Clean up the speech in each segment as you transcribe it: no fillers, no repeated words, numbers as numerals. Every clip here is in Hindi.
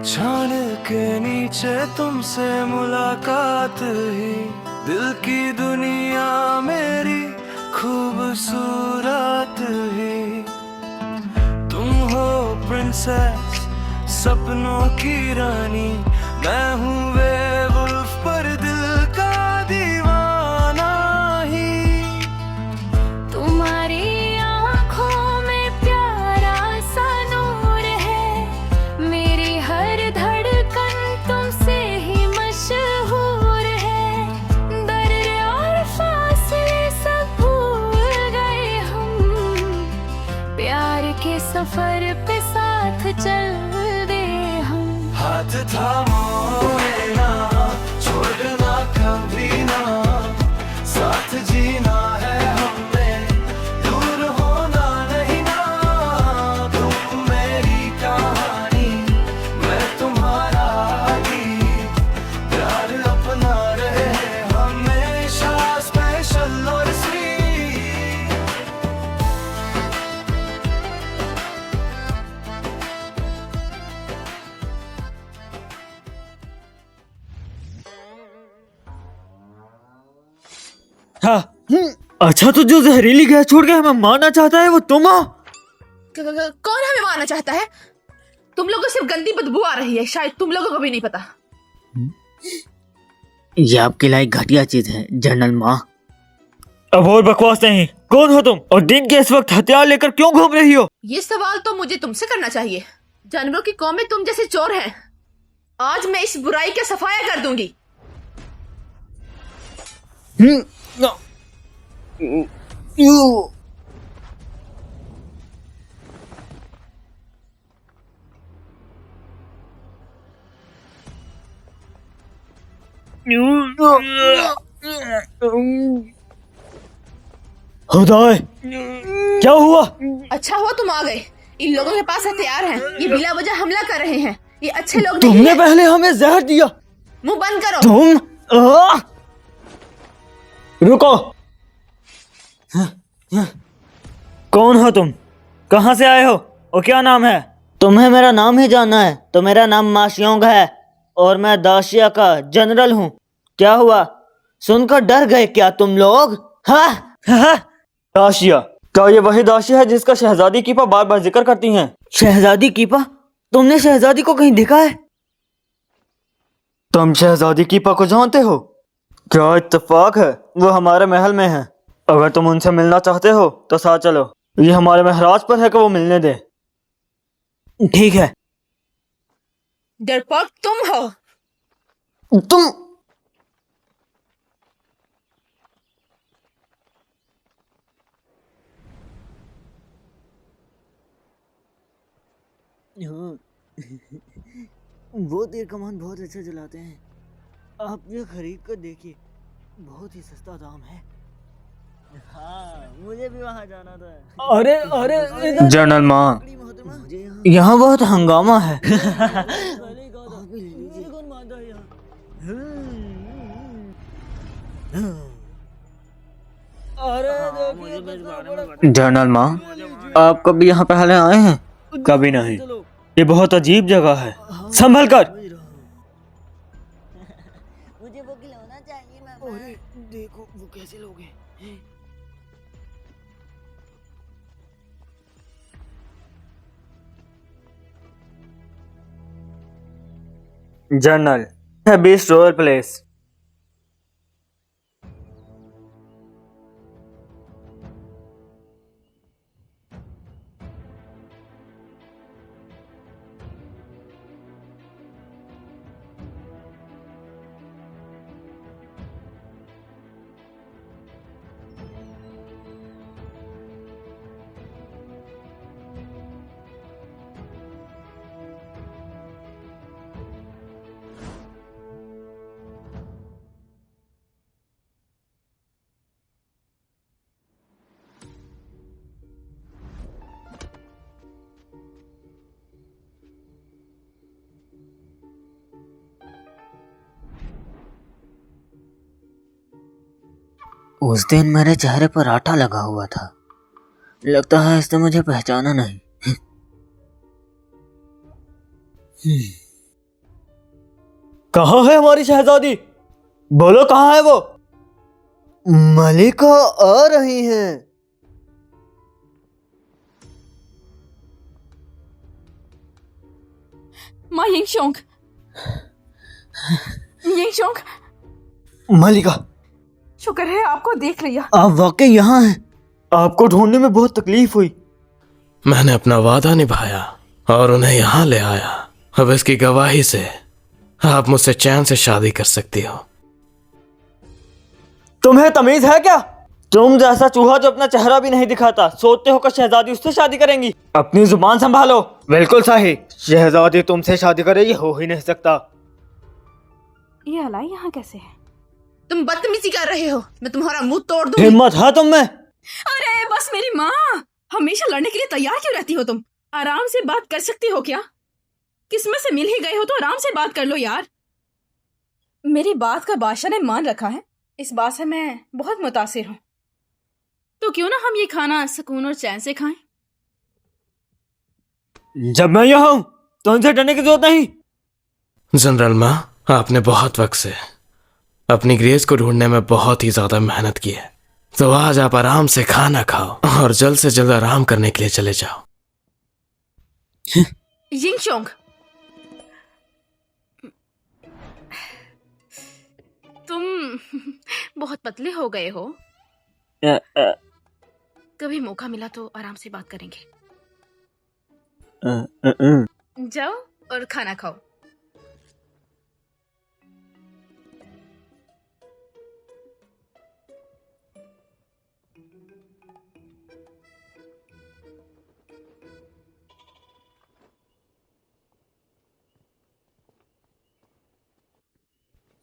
छान के नीचे तुमसे मुलाकात ही दिल की दुनिया मेरी खूबसूरत ही। तुम हो प्रिंसेस सपनों की रानी, मैं हूँ वेवुल्फ पर दिल का दीवाना ही। तुम्हारी आँखों में प्यारा सा नूर है, मेरी हर धड़कन तुमसे ही मशहूर है। दर्द और फासले सब भूल गए हम, प्यार के सफर पे साथ चल दे हम। हाथ थामो ना, छोड़ना कभी ना, साथ जीना है हमने, दूर होना नहीं ना। तुम मेरी कहानी, मैं तुम्हारा गीत, प्यार अपना रहे हमेशा स्पेशल और स्वीट। हाँ। अच्छा, तो जो जहरीली गैस छोड़ के हमें मारना चाहता है वो तुम हो? कौन हमें मारना चाहता है? तुम लोगों को सिर्फ गंदी बदबू आ रही है, शायद तुम लोगों को भी नहीं पता। ये आपके लायक घटिया चीज है जनरल माँ। अब और बकवास नहीं। कौन हो तुम और दिन के इस वक्त हथियार लेकर क्यों घूम रही हो? ये सवाल तो मुझे तुमसे करना चाहिए। जानवरों की कौम में तुम जैसे चोर हैं। आज मैं इस बुराई का सफाया कर दूंगी। खुदाए, क्या हुआ? अच्छा हुआ तुम आ गए। इन लोगों के पास हथियार हैं। ये बिला वजह हमला कर रहे हैं। ये अच्छे लोग नहीं तुमने हैं। पहले हमें जहर दिया। मुंह बंद करो। तुम रुको। कौन हो तुम? कहाँ से आए हो और क्या नाम है? तुम्हें मेरा नाम ही जानना है तो मेरा नाम माशियोंग है और मैं दाशिया का जनरल हूँ। क्या हुआ? सुनकर डर गए क्या तुम लोग? हाँ? दाशिया? क्या ये वही दाशिया है जिसका शहजादी कीपा बार बार जिक्र करती हैं? शहजादी कीपा? तुमने शहजादी को कहीं देखा है? तुम शहजादी कीपा को जानते हो? क्या इत्तेफाक है, वो हमारे महल में है। अगर तुम उनसे मिलना चाहते हो तो साथ चलो। ये हमारे महराज पर है कि वो मिलने दे। ठीक है। डरपोक तुम हो। तुम वो तीर कमान बहुत अच्छा चलाते हैं। आप ये खरीद कर देखिए, बहुत ही सस्ता दाम है। हाँ, मुझे भी वहाँ जाना था। अरे जनरल माँ, यहाँ बहुत हंगामा है। जनरल माँ, आप कभी यहाँ पहले आए हैं? कभी नहीं। ये बहुत अजीब जगह है। संभल कर। मुझे वो खिलौना चाहिए मामा। अरे देखो वो कैसे लोग हैं। जनरल है बेस्ट रॉयल प्लेस। उस दिन मेरे चेहरे पर आटा लगा हुआ था। लगता है इसने मुझे पहचाना नहीं। कहाँ है हमारी शहजादी? बोलो कहाँ है वो? मलिका आ रही हैं। माँ यिंगशोंग, यिंगशोंग, मलिका, शुक्र है आपको देख लिया। आप वाकई यहाँ हैं। आपको ढूंढने में बहुत तकलीफ हुई। मैंने अपना वादा निभाया और उन्हें यहाँ ले आया। अब इसकी गवाही से आप मुझसे चैन से शादी कर सकती हो। तुम्हें तमीज है क्या? तुम जैसा चूहा जो अपना चेहरा भी नहीं दिखाता, सोचते हो कि शहजादी उससे शादी करेंगी? अपनी जुबान संभालो। बिल्कुल सही, शहजादी तुमसे शादी करेगी, हो ही नहीं सकता। ये अलाई यहाँ कैसे है? तुम बदतमीजी कर रहे हो, मैं तुम्हारा मुंह तोड़ दूंगी। हिम्मत है तुम में? अरे बस मेरी माँ, हमेशा लड़ने के लिए तैयार क्यों रहती हो तुम? आराम से बात कर सकती हो क्या? किस्मत से मिल ही गए हो तो आराम से बात कर लो यार। मेरी बात का बादशाह ने मान रखा है, इस बात से मैं बहुत मुतासिर हूँ। तो क्यों ना हम ये खाना सुकून और चैन से खाएं? जब मैं यहाँ हूँ तो उनसे डरने की जरूरत नहीं। जनरल माँ, आपने बहुत वक्त से अपनी ग्रेस को ढूंढने में बहुत ही ज्यादा मेहनत की है, तो आज आप आराम से खाना खाओ और जल्द से जल्द आराम करने के लिए चले जाओ। यिंगशोंग, तुम बहुत पतले हो गए हो। कभी मौका मिला तो आराम से बात करेंगे। जाओ और खाना खाओ।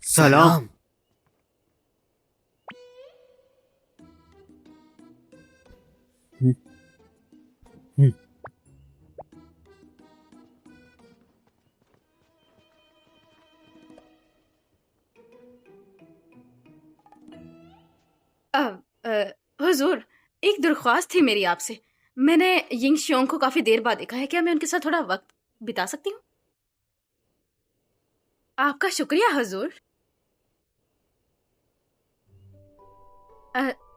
सलाम। हुजूर, एक दरख्वास्त थी मेरी आपसे। मैंने यिंगशोंग को काफी देर बाद देखा है, क्या मैं उनके साथ थोड़ा वक्त बिता सकती हूँ? आपका शुक्रिया हुजूर।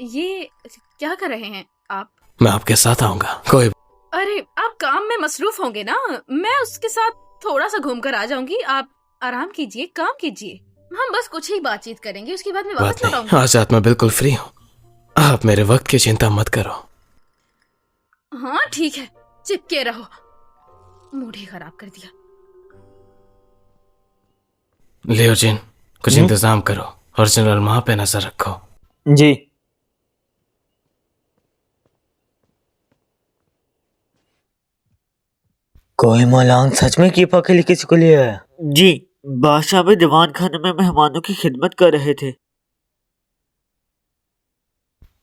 ये क्या कर रहे हैं आप? मैं आपके साथ आऊंगा। कोई अरे आप काम में मसरूफ होंगे ना, मैं उसके साथ थोड़ा सा घूम कर आ जाऊंगी। आप आराम कीजिए, काम कीजिए, हम बस कुछ ही बातचीत करेंगे, उसके बाद मैं बात वापस लौट नहीं, आऊंगी। आज रात मैं बिल्कुल फ्री हूँ। आप मेरे वक्त की चिंता मत करो। हाँ ठीक है, चिपके रहो। मूड ही खराब कर दिया। लियो जिन, कुछ इंतजाम करो और जनरल माँ पे नजर रखो। जी। कोई मौलान सच में कीपा के लिए किसी को ले आया? जी, बादशाह भी दीवान खाने में मेहमानों की खिदमत कर रहे थे।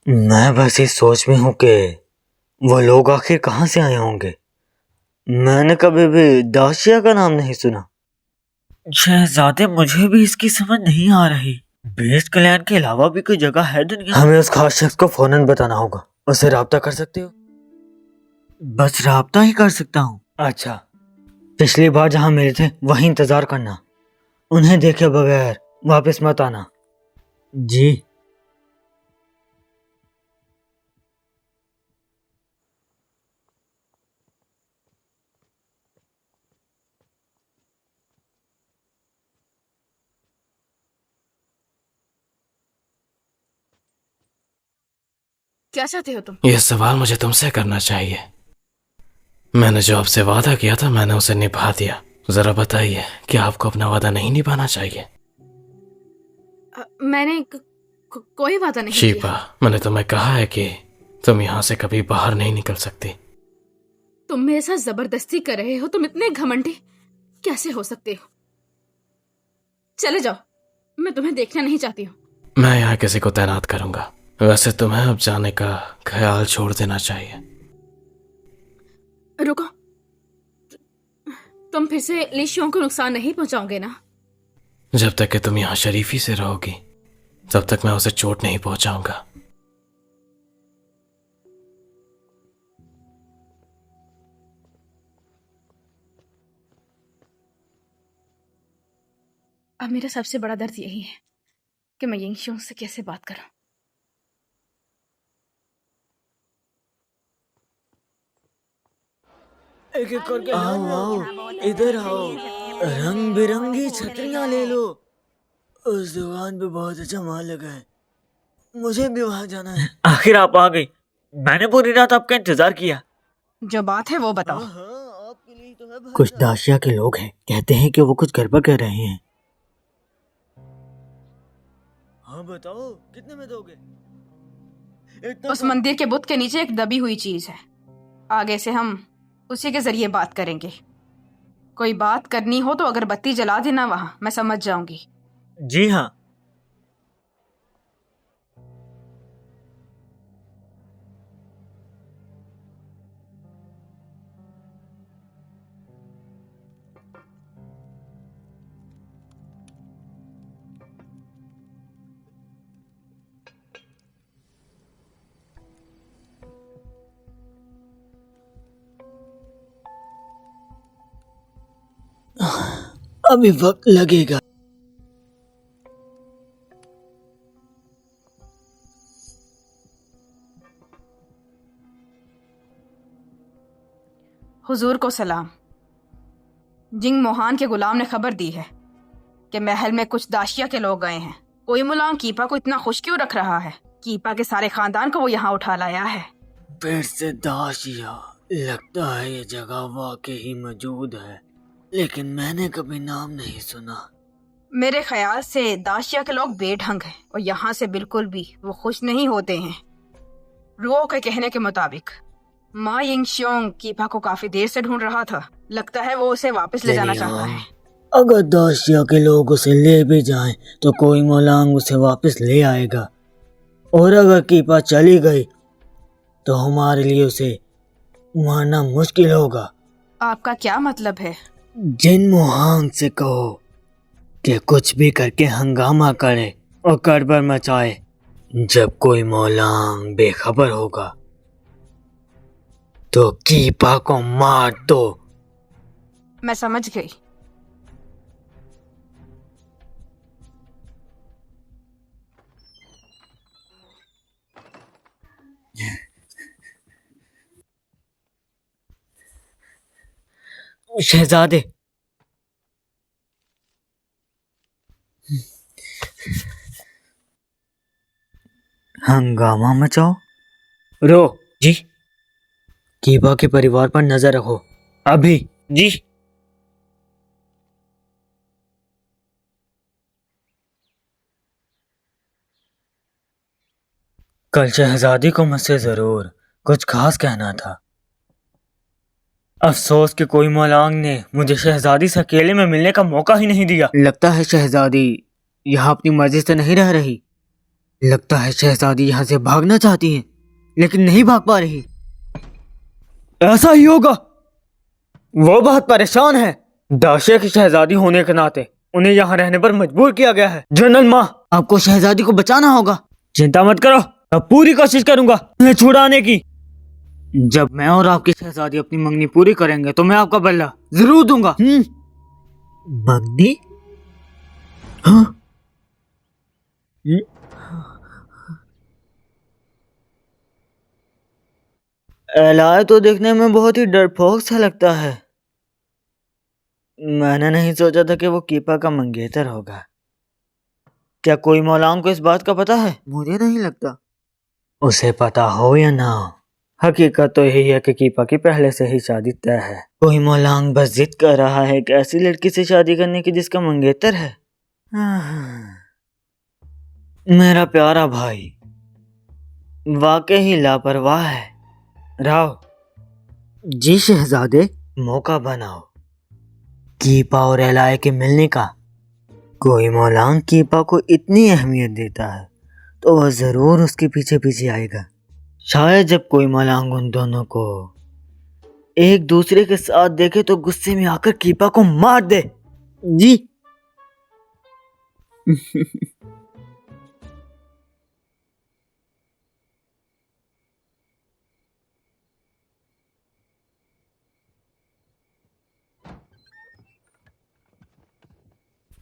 मैं बस इस सोच में हूँ कि वो लोग आखिर कहाँ से आए होंगे। मैंने कभी भी दाशिया का नाम नहीं सुना। शहजादे, मुझे भी इसकी समझ नहीं आ रही। बेस्ट क्लैन के अलावा भी कोई जगह है दुनिया? हमें उस खास शख्स को फौरन बताना होगा। उससे राब्ता कर सकते हो? बस राब्ता ही कर सकता हूँ। अच्छा, पिछली बार जहाँ मिले थे वहीं इंतजार करना। उन्हें देखे बगैर वापस मत आना। जी। क्या चाहते हो तुम? यह सवाल मुझे तुमसे करना चाहिए। मैंने जो आपसे वादा किया था मैंने उसे निभा दिया। जरा बताइए, क्या आपको अपना वादा नहीं निभाना चाहिए? मैंने कोई वादा नहीं शीबा, किया। मैंने तुम्हें कहा है कि तुम यहाँ से कभी बाहर नहीं निकल सकती। तुम मेरे साथ जबरदस्ती कर रहे हो, तुम इतने घमंडी कैसे हो सकते हो? चले जाओ, मैं तुम्हें देखना नहीं चाहती हूँ। मैं यहाँ किसी को तैनात करूंगा। वैसे तुम्हें अब जाने का ख्याल छोड़ देना चाहिए। रुको, तुम फिर से लीशियों को नुकसान नहीं पहुंचाओगे ना? जब तक कि तुम यहाँ शरीफी से रहोगी तब तक मैं उसे चोट नहीं पहुंचाऊंगा। अब मेरा सबसे बड़ा दर्द यही है कि मैं यिंगशोंग से कैसे बात करूं। एक एक करके आओ आओ, इधर आओ, रंग बिरंगी छतरियां ले लो। उस दुकान पे बहुत अच्छा माल लगा है, मुझे भी वहां जाना है। आखिर आप आ गई, मैंने पूरी रात आपका इंतजार किया। जो बात है वो बताओ। आपके लिए तो है भाई। कुछ दाशिया के लोग हैं, कहते हैं कि वो कुछ गड़बड़ कर रहे हैं। हाँ बताओ, कितने में दोगे? उस मंदिर के बुत के नीचे एक दबी हुई चीज है, आगे से हम उसी के जरिए बात करेंगे। कोई बात करनी हो तो अगरबत्ती जला देना वहां, मैं समझ जाऊंगी। जी हाँ। अभी वक्त लगेगा। हुजूर को सलाम। जिंग मोहान के गुलाम ने खबर दी है कि महल में कुछ दाशिया के लोग गए हैं। कोई मुलांग कीपा को इतना खुश क्यों रख रहा है? कीपा के सारे खानदान को वो यहाँ उठा लाया है। फिर से दाशिया, लगता है ये जगह वाकई मौजूद है, लेकिन मैंने कभी नाम नहीं सुना। मेरे ख्याल से दाशिया के लोग बेढंग हैं और यहाँ से बिल्कुल भी वो खुश नहीं होते हैं। रुओ के कहने के मुताबिक माँ यिंगशियोंग कीपा को काफी देर से ढूंढ रहा था। लगता है वो उसे वापस ले जाना चाहता है। अगर दाशिया के लोग उसे ले भी जाएं, तो कोई मोलांग उसे वापस ले आएगा, और अगर कीपा चली गई तो हमारे लिए उसे मारना मुश्किल होगा। आपका क्या मतलब है? जिन मोहांग से कहो कि कुछ भी करके हंगामा करे और गड़बड़ मचाए। जब कोई मोलांग बेखबर होगा तो कीपा को मार दो। मैं समझ गई। शहजादे, हंगामा मचाओ। रो जी। कीबा के परिवार पर नजर रखो अभी। जी। कल शहजादी को मुझसे जरूर कुछ खास कहना था। अफसोस कि कोई मोलांग ने मुझे शहजादी से अकेले में मिलने का मौका ही नहीं दिया। लगता है शहजादी यहाँ अपनी मर्जी से नहीं रह रही। लगता है शहजादी यहाँ से भागना चाहती है, लेकिन नहीं भाग पा रही। ऐसा ही होगा। वो बहुत परेशान है। दाशिया की शहजादी होने के नाते उन्हें यहाँ रहने पर मजबूर किया गया है। जनरल माँ, आपको शहजादी को बचाना होगा। चिंता मत करो, अब पूरी कोशिश करूंगा उन्हें छुड़ाने की। जब मैं और आपकी शहजादी अपनी मंगनी पूरी करेंगे तो मैं आपका बदला जरूर दूंगा। मंगनी? हाँ? एलाय तो देखने में बहुत ही डरपोक सा लगता है। मैंने नहीं सोचा था कि वो कीपा का मंगेतर होगा। क्या कोई मौलांग को इस बात का पता है? मुझे नहीं लगता। उसे पता हो या ना हो, हकीकत तो यही है कि कीपा की पहले से ही शादी तय है। कोई मौलांग बस जिद कर रहा है कि ऐसी लड़की से शादी करने की जिसका मंगेतर है। मेरा प्यारा भाई वाकई ही लापरवाह है। राव जी शहजादे, मौका बनाओ कीपा और एलाय के मिलने का। कोई मौलांग कीपा को इतनी अहमियत देता है तो वह जरूर उसके पीछे पीछे आएगा। शायद जब कोई मौलांग उन दोनों को एक दूसरे के साथ देखे तो गुस्से में आकर कीपा को मार दे। जी।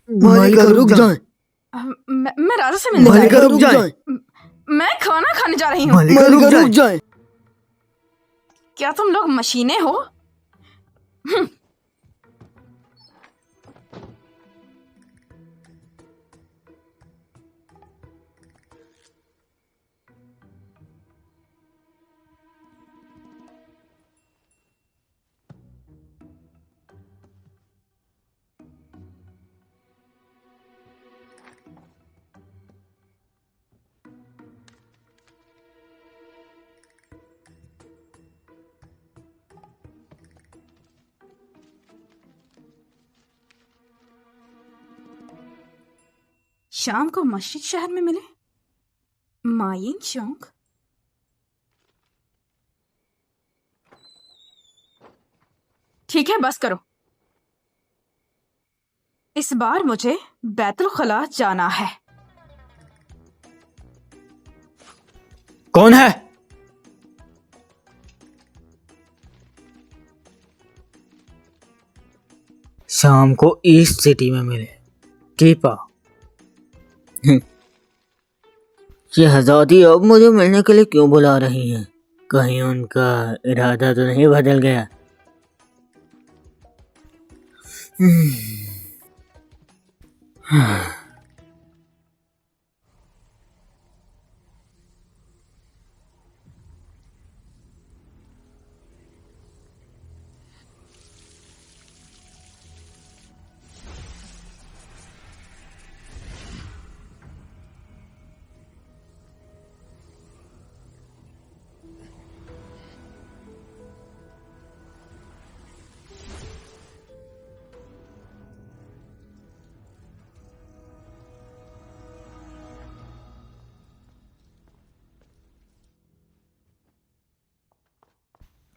मालिका रुक जाए, मैं राजा से मिलने मालिका जा रुक जाए, रही हूँ। मैं खाना खाने जा रही हूँ। मालिका रुक जाए। क्या तुम लोग मशीनें हो? शाम को मस्जिद शहर में मिले, मायिंग चौक। ठीक है, बस करो। इस बार मुझे बैतुल खला जाना है। कौन है? शाम को ईस्ट सिटी में मिले, कीपा। शहजादी अब मुझे मिलने के लिए क्यों बुला रही हैं? कहीं उनका इरादा तो नहीं बदल गया?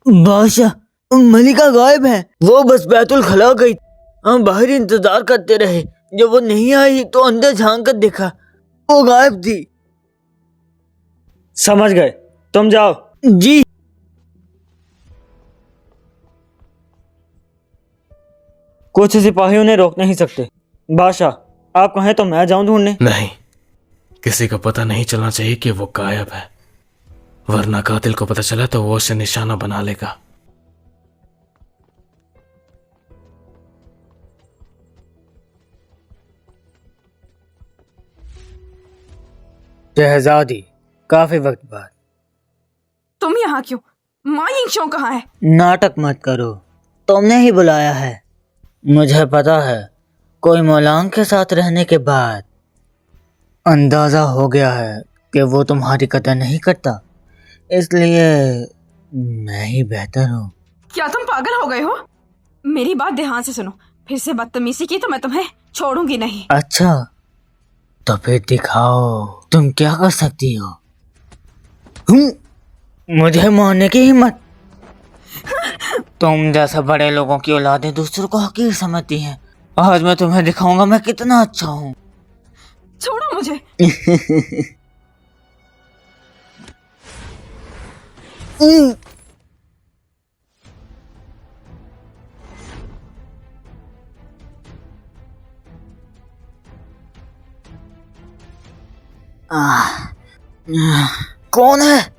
बादशाह, मलिका गायब है। वो बस बैतुल खला गई। हम बाहर इंतजार करते रहे। जब वो नहीं आई तो अंदर झांक कर देखा, वो गायब थी। समझ गए, तुम जाओ। जी। कुछ सिपाही उन्हें रोक नहीं सकते। बादशाह, आप कहें तो मैं जाऊं ढूंढने? नहीं, किसी को पता नहीं चलना चाहिए कि वो गायब है, वरना कातिल को पता चला तो वो उसे निशाना बना लेगा। शहजादी, काफी वक्त बाद। तुम यहाँ क्यों? मायिंग चौक कहाँ है? नाटक मत करो, तुमने ही बुलाया है। मुझे पता है, कोई मोलांग के साथ रहने के बाद अंदाजा हो गया है कि वो तुम्हारी कदर नहीं करता, इसलिए मैं ही बेहतर हूँ। क्या तुम पागल हो गए हो? मेरी बात ध्यान से सुनो। फिर से बदतमीजी की तो मैं तुम्हें छोड़ूंगी नहीं। अच्छा, तो फिर दिखाओ तुम क्या कर सकती हो। मुझे मारने की हिम्मत? तुम जैसे बड़े लोगों की औलादें दूसरों को हकीर समझती हैं। आज मैं तुम्हें दिखाऊंगा मैं कितना अच्छा हूँ। छोड़ो मुझे। कौन है?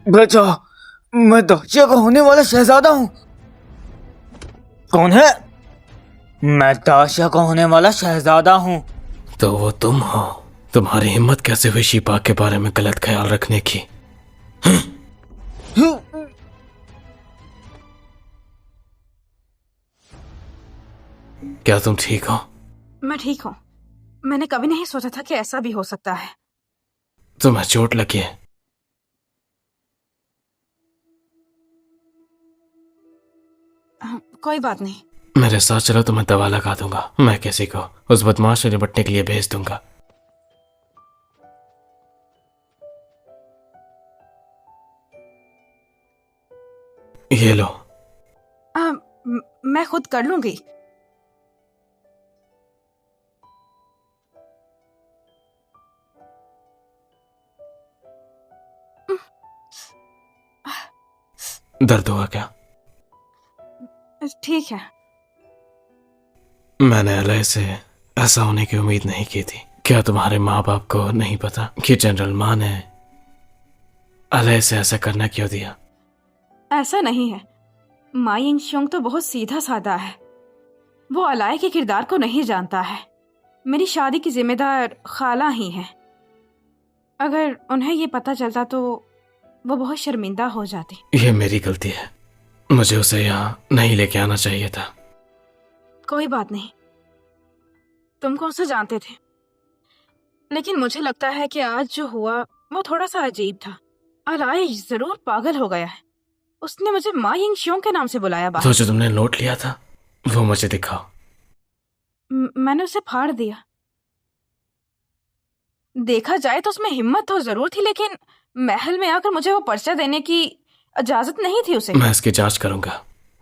बचा, मैं दाशिया का होने वाला शहजादा हूँ। कौन है? मैं दाशिया का होने वाला शहजादा हूँ। तो वो तुम हो? तुम्हारी हिम्मत कैसे हुई शीपा के बारे में गलत ख्याल रखने की? क्या तुम ठीक हो? मैं ठीक हूँ। मैंने कभी नहीं सोचा था कि ऐसा भी हो सकता है। तुम्हें चोट लगी है? कोई बात नहीं। मेरे साथ चलो, तुम्हें दवा लगा दूंगा। मैं किसी को उस बदमाश से निपटने के लिए भेज दूंगा। ये लो। मैं खुद कर लूंगी। दर्द हुआ क्या? ठीक है। मैंने अलय से ऐसा होने की उम्मीद नहीं की थी। क्या तुम्हारे माँ बाप को नहीं पता कि जनरल माँ ने अलय से ऐसा करना क्यों दिया? ऐसा नहीं है। मा यिंगशियोंग तो बहुत सीधा साधा है। वो अलाय के किरदार को नहीं जानता है। मेरी शादी की जिम्मेदार खाला ही है। अगर उन्हें ये पता चलता तो वो बहुत शर्मिंदा हो जाती। ये मेरी गलती है। मुझे उसे यहाँ नहीं लेके आना चाहिए था। कोई बात नहीं, तुम कौन से जानते थे। लेकिन मुझे लगता है कि आज जो हुआ वो थोड़ा सा अजीब था। अलाय जरूर पागल हो गया है। उसने मुझे मा यिंगशियोंग के नाम से बुलाया बाहर। तो जो तुमने नोट लिया था वो मुझे दिखाओ। मैंने उसे फाड़ दिया। देखा जाए तो उसमें हिम्मत तो जरूर थी, लेकिन महल में आकर मुझे वो पर्चा देने की इजाजत नहीं थी उसे। मैं इसकी जांच करूंगा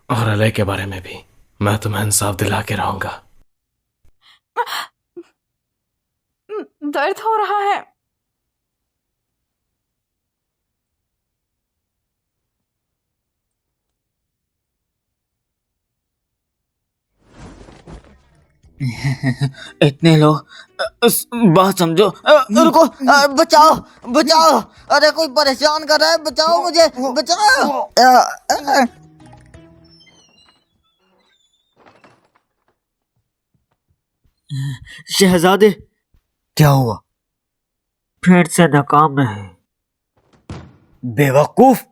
और अलय के बारे में भी मैं तुम्हें इंसाफ दिला के रहूंगा। दर्द हो रहा है। इतने लोग बात समझो। रुको, बचाओ बचाओ, अरे कोई परेशान कर रहा है, बचाओ मुझे, बचाओ। शहजादे, क्या हुआ? फिर से नाकाम रहे, बेवकूफ।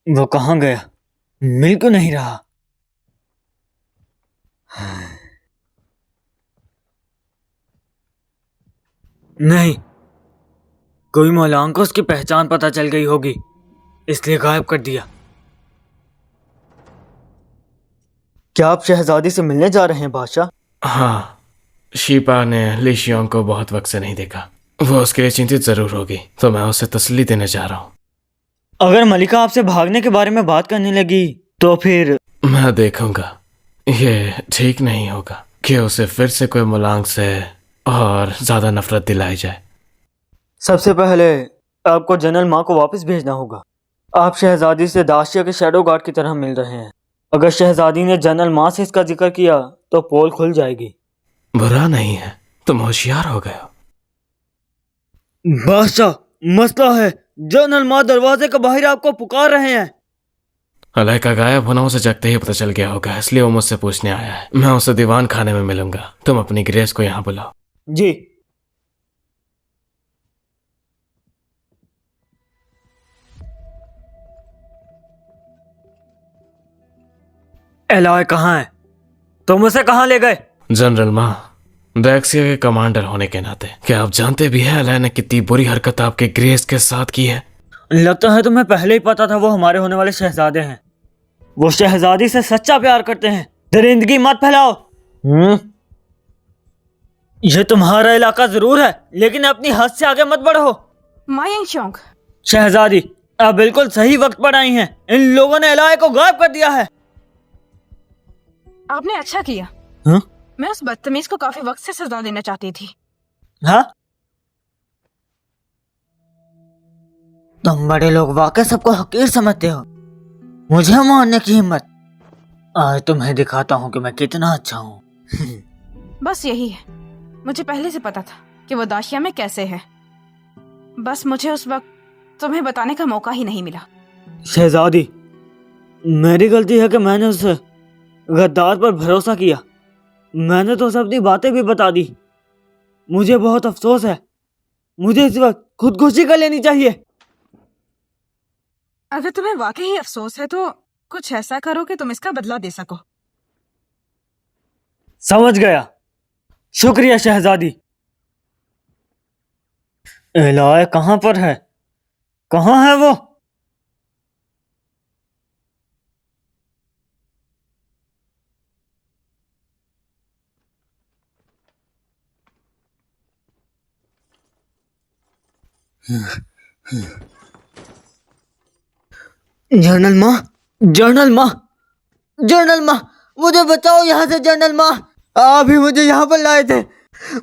वो कहाँ गया? मिल क्यों नहीं रहा? नहीं, कोई मौलाना को उसकी पहचान पता चल गई होगी, इसलिए गायब कर दिया। क्या आप शहजादी से मिलने जा रहे हैं बादशाह? हाँ, शीपा ने ली शियोंग को बहुत वक्त से नहीं देखा। वो उसके लिए चिंतित जरूर होगी, तो मैं उसे तसल्ली देने जा रहा हूँ। अगर मलिका आपसे भागने के बारे में बात करने लगी तो फिर? मैं देखूंगा। ये ठीक नहीं होगा कि उसे फिर से कोई मुलांग से और ज्यादा नफरत दिलाई जाए। सबसे पहले आपको जनरल माँ को वापस भेजना होगा। आप शहजादी से दाशिया के शैडो गार्ड की तरह मिल रहे हैं। अगर शहजादी ने जनरल माँ से इसका जिक्र किया तो पोल खुल जाएगी। बुरा नहीं है, तुम होशियार हो गए हो। बादशाह, मसला है, जनरल माँ दरवाजे के बाहर आपको पुकार रहे हैं। अलय का गायब होना उसे जगते ही पता चल गया होगा, इसलिए वो मुझसे पूछने आया है। मैं उसे दीवान खाने में मिलूंगा। तुम अपनी ग्रेस को यहाँ बुलाओ। जी। एलॉय कहाँ है? तुम उसे कहाँ ले गए? जनरल माँ, दैक्सिया के कमांडर होने के नाते क्या आप जानते भी हैं अलय ने कितनी बुरी हरकत आपके ग्रेस के साथ की है? लगता है तुम्हें पहले ही पता था वो हमारे होने वाले शहजादे हैं। वो शहजादी से सच्चा प्यार करते हैं। दरिंदगी मत फैलाओ। ये तुम्हारा इलाका जरूर है, लेकिन अपनी हद से आगे मत बढ़ो। मा यिंगशियोंग, शहजादी, आप बिल्कुल सही वक्त पर आई हैं। इन लोगों ने एलॉय को गायब कर दिया है। आपने अच्छा किया। हाँ? मैं उस बदतमीज को काफी वक्त से सजा देना चाहती थी। हाँ? तुम बड़े लोग वाकई सबको हकीर समझते हो। मुझे मारने की हिम्मत। आज तुम्हें दिखाता हूँ कि मैं कितना अच्छा हूँ। बस यही है। मुझे पहले से पता था कि वो दाशिया में कैसे है। बस मुझे उस वक्त तुम्हें बताने का मौका ही नहीं मिला। शहजादी, मेरी गलती है कि मैंने उस गद्दार पर भरोसा किया। मैंने तो सब अपनी बातें भी बता दी। मुझे बहुत अफसोस है। मुझे इस वक्त खुदकुशी कर लेनी चाहिए। अगर तुम्हें वाकई अफसोस है तो कुछ ऐसा करो कि तुम इसका बदला दे सको। समझ गया। शुक्रिया शहजादी। एलॉय कहाँ पर है? कहाँ है वो? जनरल माँ, जनरल माँ, जनरल माँ, मुझे बचाओ यहाँ से। जनरल माँ, आप ही मुझे यहाँ पर लाए थे।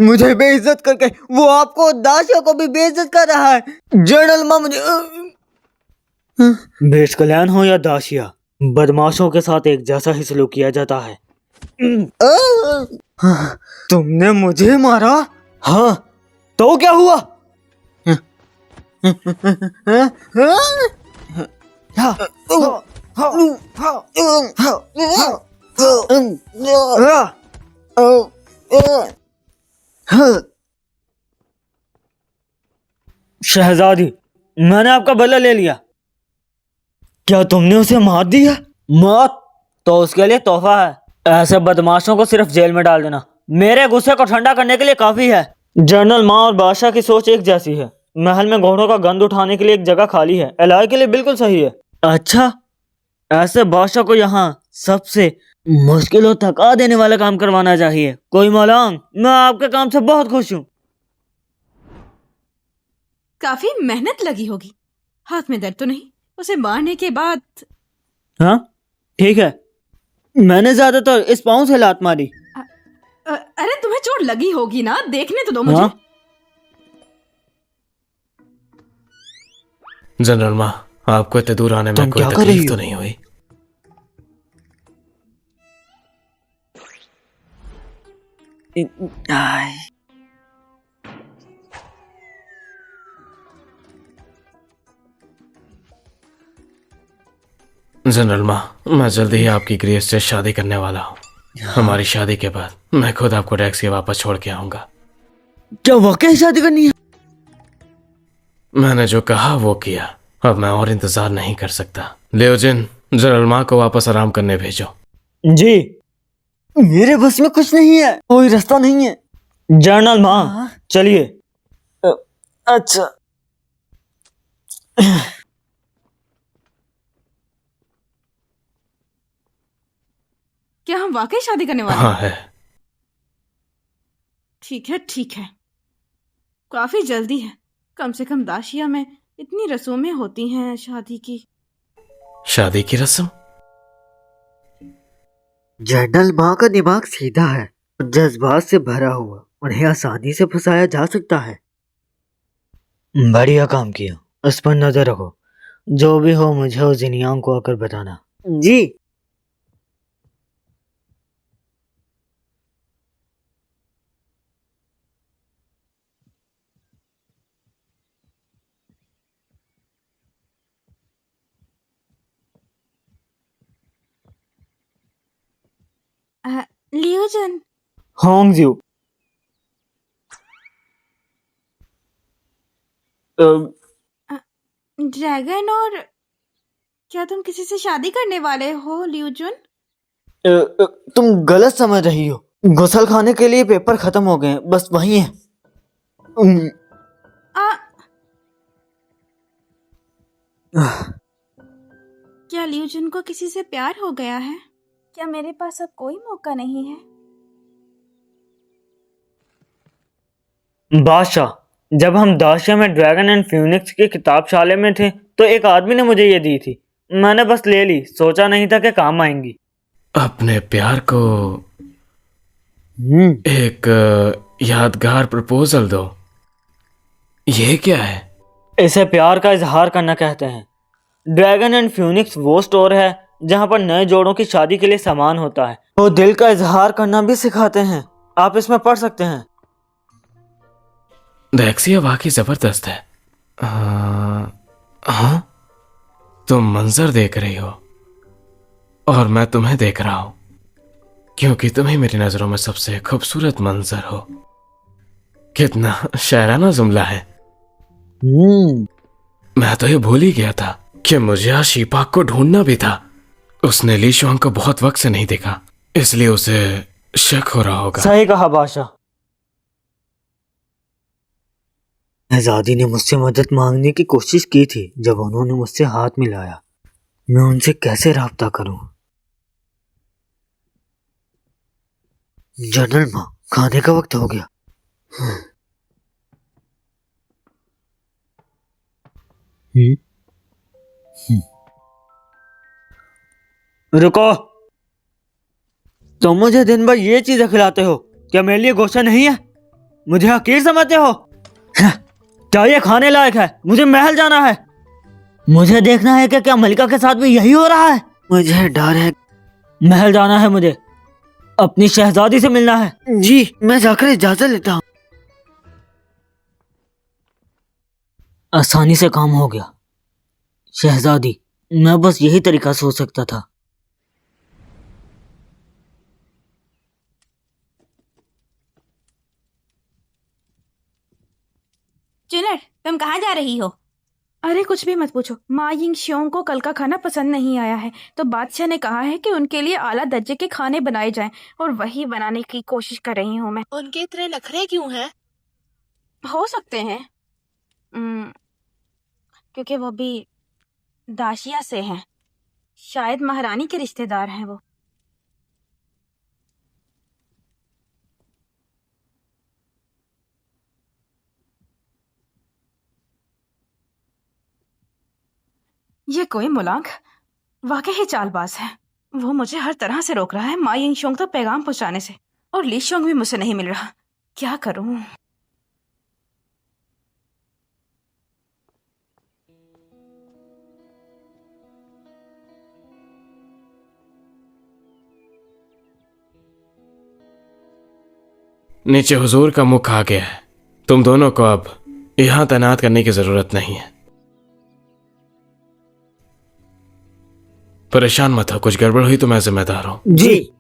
मुझे बेइज्जत करके वो आपको दाशिया को भी बेइज्जत कर रहा है। जनरल माँ मुझे बेशकल्याण हो या दाशिया, बदमाशों के साथ एक जैसा ही सलूक किया जाता है। तुमने मुझे मारा? हाँ, तो क्या हुआ? शहजादी, मैंने आपका बदला ले लिया। क्या तुमने उसे मार दिया? मौत तो उसके लिए तोहफा है। ऐसे बदमाशों को सिर्फ जेल में डाल देना मेरे गुस्से को ठंडा करने के लिए काफी है। जनरल माँ और बादशाह की सोच एक जैसी है। महल में घोड़ों का गंद उठाने के लिए एक जगह खाली है। इलाज के लिए बिल्कुल सही है। अच्छा, ऐसे बादशाह को यहाँ सबसे मुश्किल और थका देने वाला काम करवाना चाहिए। कोई मलांग, मैं आपके काम से बहुत खुश हूँ। काफी मेहनत लगी होगी। हाथ में दर्द तो नहीं? उसे मारने के बाद हाँ ठीक है, मैंने ज्यादातर इस पाँव से लात मारी। अरे तुम्हें चोट लगी होगी ना, देखने तो दो मुझे। हाँ? जनरल माँ, आपको इतने दूर आने में तुम कोई क्या कर रही तकलीफ तो हो? नहीं हुई? जनरल माँ, मैं जल्दी ही आपकी ग्रेस से शादी करने वाला हूँ। हमारी शादी के बाद मैं खुद आपको टैक्सी वापस छोड़ के आऊंगा। क्या वाकई शादी करनी है? मैंने जो कहा वो किया। अब मैं और इंतजार नहीं कर सकता। लियोजिन, जनरल माँ को वापस आराम करने भेजो। जी, मेरे बस में कुछ नहीं है, कोई रास्ता नहीं है। जनरल माँ चलिए। अच्छा, क्या हम वाकई शादी करने वाले हैं? हाँ है। ठीक है ठीक है, काफी जल्दी है। कम से कम दाशिया में इतनी रस्में होती हैं शादी की। शादी की रस्म? जनरल माँ का दिमाग सीधा है, जज्बात से भरा हुआ। उन्हें आसानी से फंसाया जा सकता है। बढ़िया काम किया, उस पर नजर रखो। जो भी हो मुझे और जिनियांग को आकर बताना। जी। लियोजन, होंगजू, ड्रैगन, और क्या तुम किसी से शादी करने वाले हो लियोजन? तुम गलत समझ रही हो। गुसल खाने के लिए पेपर खत्म हो गए हैं, बस वही है। आ, क्या लियोजन को किसी से प्यार हो गया है? क्या मेरे पास अब कोई मौका नहीं है? बादशाह, जब हम दाशिया में ड्रैगन एंड फ्यूनिक्स की किताबशाले में थे तो एक आदमी ने मुझे ये दी थी। मैंने बस ले ली, सोचा नहीं था कि काम आएंगी। अपने प्यार को एक यादगार प्रपोजल दो। ये क्या है? इसे प्यार का इजहार करना कहते हैं। ड्रैगन एंड फ्यूनिक्स वो स्टोर है जहाँ पर नए जोड़ों की शादी के लिए सामान होता है। वो दिल का इजहार करना भी सिखाते हैं। आप इसमें पढ़ सकते हैं। डैक्सिया वाकई जबरदस्त है। हाँ, तुम मंजर देख रही हो और मैं तुम्हें देख रहा हूं, क्योंकि तुम ही मेरी नजरों में सबसे खूबसूरत मंजर हो। कितना शायराना जुमला है। मैं तो ये भूल ही गया था कि मुझे आज शीपाक को ढूंढना भी था। उसने ली शुआंग को बहुत वक्त से नहीं देखा, इसलिए उसे शक हो रहा होगा। सही कहा बादशाह। शहजादी ने मुझसे मदद मांगने की कोशिश की थी जब उन्होंने मुझसे हाथ मिलाया। मैं उनसे कैसे राब्ता करूं? जनरल माँ, खाने का वक्त हो गया। रुको, तुम मुझे दिन भर ये चीजें खिलाते हो, क्या मेरे लिए गोश्त नहीं है? मुझे हकीर समझते हो? क्या ये खाने लायक है? मुझे महल जाना है। मुझे देखना है कि क्या मलिका के साथ भी यही हो रहा है। मुझे डर है। महल जाना है मुझे, अपनी शहजादी से मिलना है। जी, मैं जाकर इजाजत लेता हूँ। आसानी से काम हो गया। शहजादी, मैं बस यही तरीका सोच सकता था। चुनर, तुम कहाँ जा रही हो? अरे कुछ भी मत पूछो। माँ यिंग श्योंग को कल का खाना पसंद नहीं आया है, तो बादशाह ने कहा है कि उनके लिए आला दर्जे के खाने बनाए जाएं, और वही बनाने की कोशिश कर रही हूँ मैं। उनके इतने नखरे क्यों हैं? हो सकते हैं क्योंकि वो भी दाशिया से हैं। शायद महारानी के रिश्तेदार हैं वो। ये कोई मुलांक वाकई ही चालबाज है। वो मुझे हर तरह से रोक रहा है मा यिंगशोंग तक पैगाम पहुंचाने से, और ली शोंग भी मुझसे नहीं मिल रहा। क्या करूं? नीचे हुजूर का मुख आ गया है। तुम दोनों को अब यहां तैनात करने की जरूरत नहीं है। परेशान मत हो, कुछ गड़बड़ हुई तो मैं जिम्मेदार हूं। जी।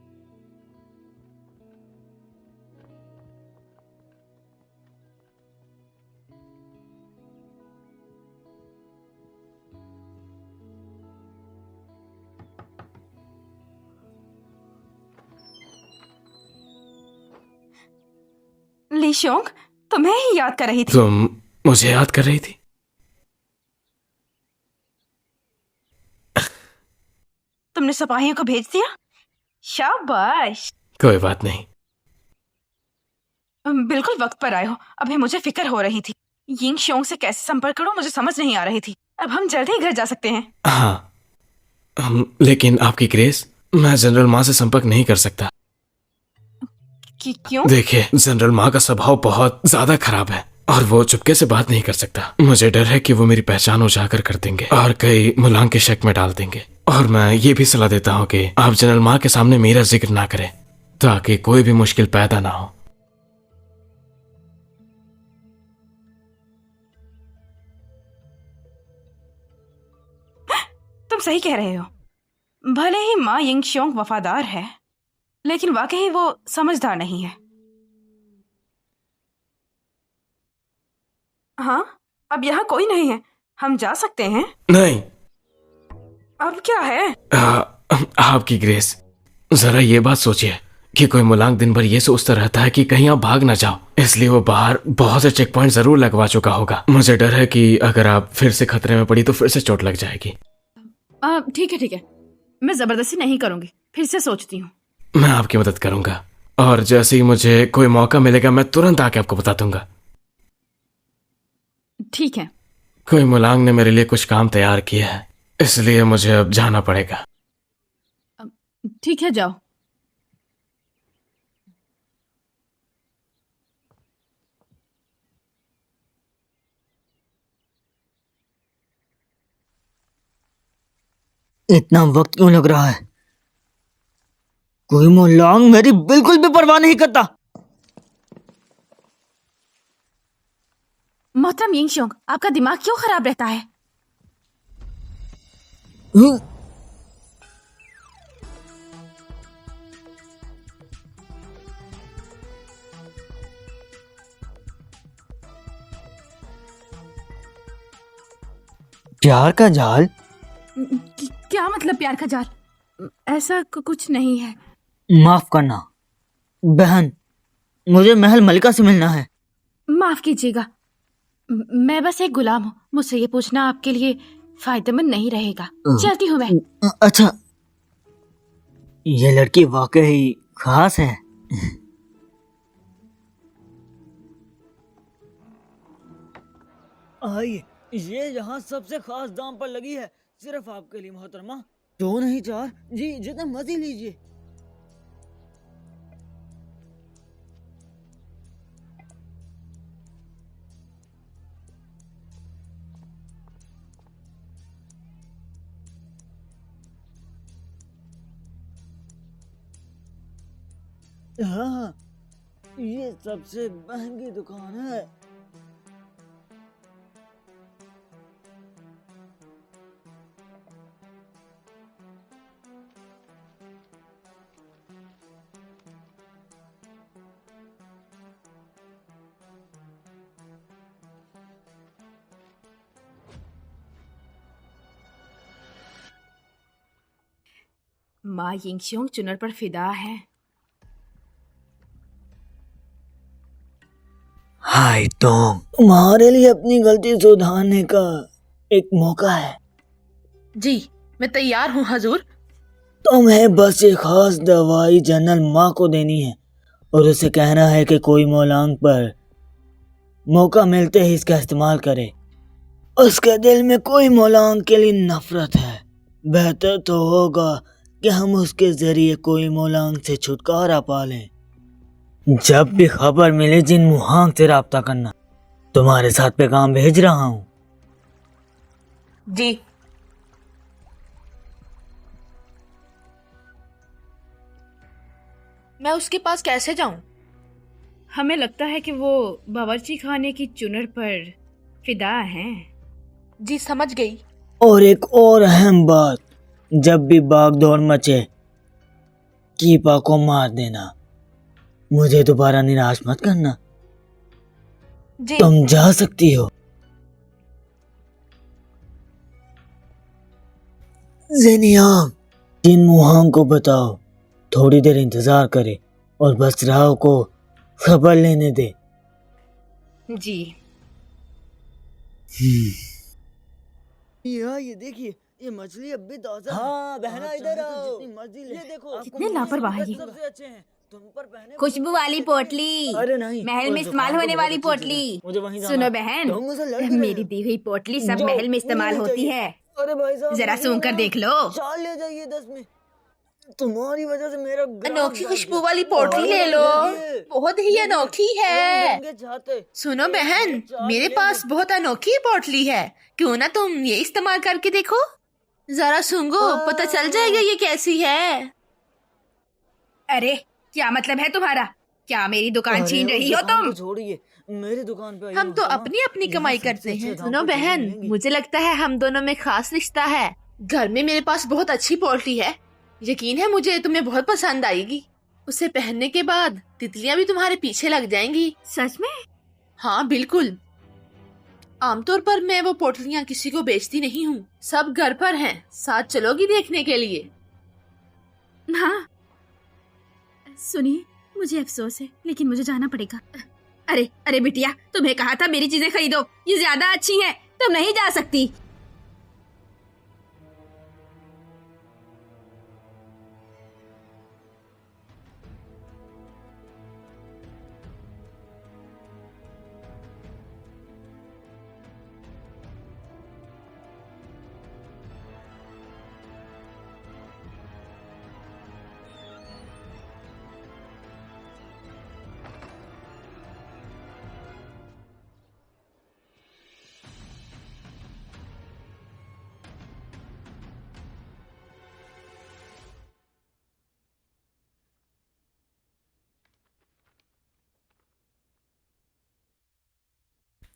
ली शोंग, तुम्हें ही याद कर रही थी। तुम मुझे याद कर रही थी? तुमने सिपाहियों को भेज दिया? शाबाश। कोई बात नहीं। बिल्कुल वक्त पर आए हो। अभी मुझे फिक्र हो रही थी यिंग शोंग से कैसे संपर्क करूं, मुझे समझ नहीं आ रही थी। अब हम जल्द ही घर जा सकते हैं। हाँ, लेकिन आपकी ग्रेस, मैं जनरल माँ से संपर्क नहीं कर सकता। क्यों? देखिए, जनरल माँ का स्वभाव बहुत ज्यादा खराब है और वो चुपके से बात नहीं कर सकता। मुझे डर है कि वो मेरी पहचान उजागर कर देंगे और कई मुलांग के शक में डाल देंगे। और मैं ये भी सलाह देता हूँ कि आप जनरल माँ के सामने मेरा जिक्र ना करें, ताकि कोई भी मुश्किल पैदा ना हो। तुम सही कह रहे हो। भले ही माँ यिंग शोंग वफादार है, लेकिन वाकई वो समझदार नहीं है। हाँ, अब यहाँ कोई नहीं है, हम जा सकते हैं। नहीं। अब क्या है? आपकी ग्रेस, जरा ये बात सोचिए कि कोई मुलांग दिन भर ये सोचता रहता है कि कहीं आप भाग ना जाओ, इसलिए वो बाहर बहुत से चेक पॉइंट जरूर लगवा चुका होगा। मुझे डर है कि अगर आप फिर से खतरे में पड़ी तो फिर से चोट लग जाएगी। ठीक है ठीक है, मैं जबरदस्ती नहीं करूंगी, फिर से सोचती हूँ। मैं आपकी मदद करूंगा और जैसे ही मुझे कोई मौका मिलेगा मैं तुरंत आके आपको बता दूंगा। ठीक है। कोई मुलांग ने मेरे लिए कुछ काम तैयार किया है, इसलिए मुझे अब जाना पड़ेगा। ठीक है, जाओ। इतना वक्त क्यों लग रहा है? कोई मुलांग मेरी बिल्कुल भी परवाह नहीं करता। मोहतरम यिंग शोंग, आपका दिमाग क्यों खराब रहता है? प्यार का जाल? क्या मतलब प्यार का जाल? ऐसा कुछ नहीं है। माफ करना बहन, मुझे महल मलिका से मिलना है। माफ कीजिएगा, मैं बस एक गुलाम हूँ। मुझसे ये पूछना आपके लिए फायदेमंद नहीं रहेगा। चलती हूँ मैं। अच्छा, ये लड़की वाकई खास है। आइए, ये यहाँ सबसे खास दाम पर लगी है, सिर्फ आपके लिए मोहतरमा। 2 नहीं 4 जी, जितना मर्जी लीजिए। हाँ, ये सबसे महंगी दुकान है। माँ यिंगशियोंग चुनर पर फिदा है। हाय टॉम, तुम्हारे लिए अपनी गलती सुधारने का एक मौका है। जी, मैं तैयार हूँ हजूर। तुम्हें बस एक खास दवाई जनरल माँ को देनी है और उसे कहना है कि कोई मौलांग पर मौका मिलते ही इसका इस्तेमाल करे। उसके दिल में कोई मौलांग के लिए नफरत है। बेहतर तो होगा कि हम उसके जरिए कोई मौलांग से छुटकारा पा लें। जब भी खबर मिले जिन मुहांग से राब्ता करना। तुम्हारे साथ पैगाम भेज रहा हूँ। जी। मैं उसके पास कैसे जाऊं? हमें लगता है कि वो बावर्ची खाने की चुनर पर फिदा हैं। जी, समझ गई। और एक और अहम बात, जब भी भागदौड़ मचे कीपा को मार देना। मुझे दोबारा निराश मत करना। जी। तुम जा सकती हो। जेनियांग, जिन मुहांग को बताओ थोड़ी देर इंतजार करे और बस राव को खबर लेने दे। जी। ये देखिए, ये मछली अब भी ताजा है। हाँ बहना, इधर आओ। जितनी मर्जी ले। ये देखो, कितने लापरवाह हैं ये। सबसे अच्छे हैं। तुम पर पहने खुशबू वाली पोटली। अरे नहीं, महल में उस इस्तेमाल दुकान होने तो बहुत वाली अच्छी पोटली। चीज़ है। मुझे वहीं जाना सुनो है। बहन, तुम मुझसे लड़ क्यों रहे मेरी हो? दी हुई पोटली सब जाओ, महल में मुझे इस्तेमाल नहीं होती चाहिए। है। अरे भाई साहब, जरा मुझे सूंघ कर ना देख लो। चाल ले जाइए 10 में। तुम्हारी वजह से मेरा ग्राहक अनोखी भाग खुशबू गया। वाली पोटली अरे ले लो। देखिए, बहुत ही देखिए, अनोखी है। रंग बिरंगे छाते। सुनो एक बहन, दो चार मेरे मिलेंगे। पास बहुत अनोखी पोटली है। क्यों ना तुम ये इस्तेमाल करके देखो? जरा सूंघो, पता चल जाएगा ये कैसी है। अरे क्या मतलब है तुम्हारा? क्या मेरी दुकान अरे छीन उस रही हो दुकान तुम? को छोड़िए, मेरी दुकान पे आइए हम तो मोहतरमा। अपनी अपनी यहाँ कमाई सबसे करते अच्छे हैं। दाम सुनो पर चीजें बहन, मिलेंगी। मुझे लगता है हम दोनों में खास रिश्ता है। घर में मेरे पास बहुत अच्छी पोटली है। यकीन है मुझे तुम्हें बहुत पसंद आएगी। उसे पहनने के बाद तितलियां भी तुम्हारे पीछे लग जाएंगी। सच में? हाँ बिल्कुल। आमतौर पर मैं वो पोटलियां किसी को बेचती नहीं हूँ। सब घर पर हैं। साथ चलोगी देखने के लिए? हाँ। सुनिए, मुझे अफसोस है लेकिन मुझे जाना पड़ेगा। अरे अरे बिटिया, तुम्हें कहा था मेरी चीजें खरीदो, ये ज्यादा अच्छी हैं, तुम नहीं जा सकती।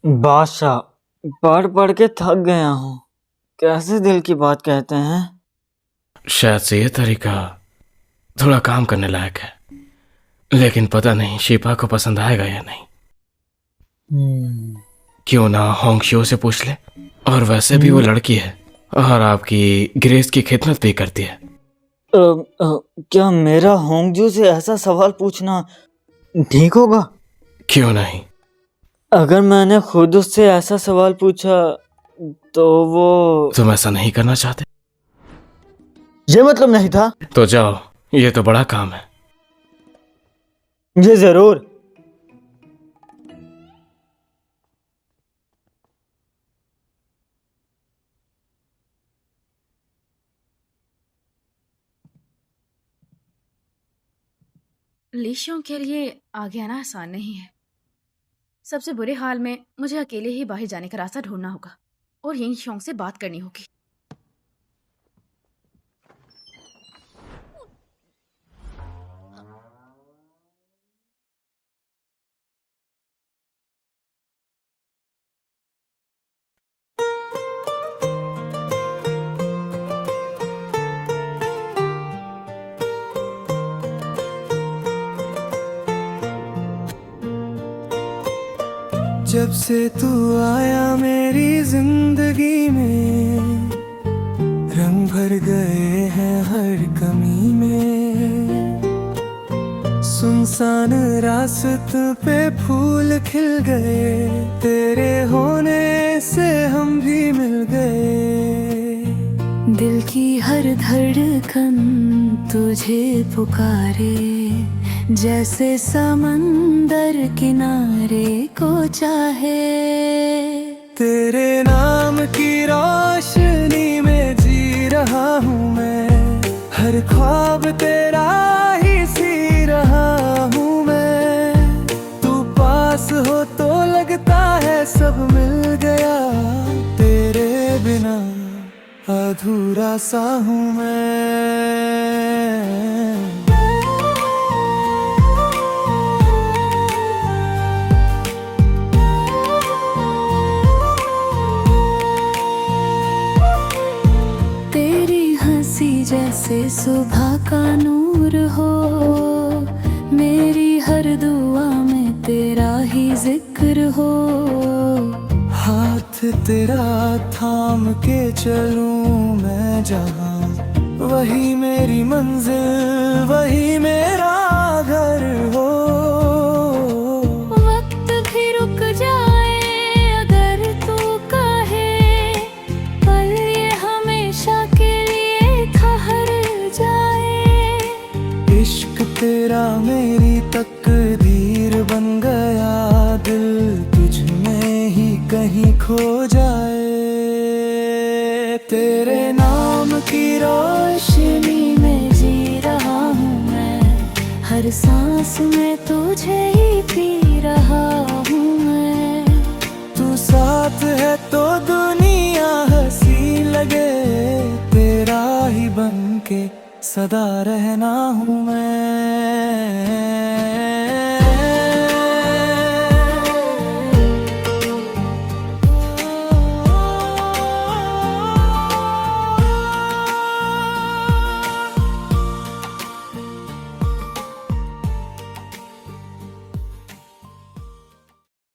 बादशाह, पढ़ पढ़ के थक गया हूँ। कैसे दिल की बात कहते हैं? शायद से ये तरीका थोड़ा काम करने लायक है, लेकिन पता नहीं शिपा को पसंद आएगा या नहीं। क्यों ना होंगशियो से पूछ ले। और वैसे भी वो लड़की है और आपकी ग्रेस की खिदमत भी करती है। क्या मेरा होंगजू से ऐसा सवाल पूछना ठीक होगा? क्यों नहीं? अगर मैंने खुद उससे ऐसा सवाल पूछा तो वो... तुम ऐसा नहीं करना चाहते? ये मतलब नहीं था। तो जाओ, ये तो बड़ा काम है। ये जरूर। लीशियों के लिए आगे आना आसान नहीं है। सबसे बुरे हाल में मुझे अकेले ही बाहर जाने का रास्ता ढूंढना होगा और यिंग शोंग से बात करनी होगी। जब से तू आया मेरी जिंदगी में, रंग भर गए हैं हर कमी में। सुनसान रास्त पे फूल खिल गए, तेरे होने से हम भी मिल गए। दिल की हर धड़कन तुझे पुकारे, जैसे समंदर किनारे को चाहे। तेरे नाम की रोशनी में जी रहा हूँ मैं, हर ख्वाब तेरा ही सी रहा हूँ मैं। तू पास हो तो लगता है सब मिल गया, तेरे बिना अधूरा सा हूँ मैं। तेरी हंसी जैसे सुबह का नूर हो, मेरी हर दुआ में तेरा ही जिक्र हो। हाथ तेरा थाम के चलूं मैं जहाँ, वही मेरी मंजिल वही मेरा घर हो। वक्त भी रुक जाए अगर तू कहे, पल ये हमेशा के लिए ठहर जाए। इश्क तेरा मेरी तकदीर बन गया, दिल तुझ में ही कहीं खो जाए। तेरे नाम की रोशनी में जी रहा हूँ मैं, हर सांस में तुझे ही पी रहा हूँ मैं। तू साथ है तो दुनिया हंसी लगे, तेरा ही बन के सदा रहना हूँ मैं।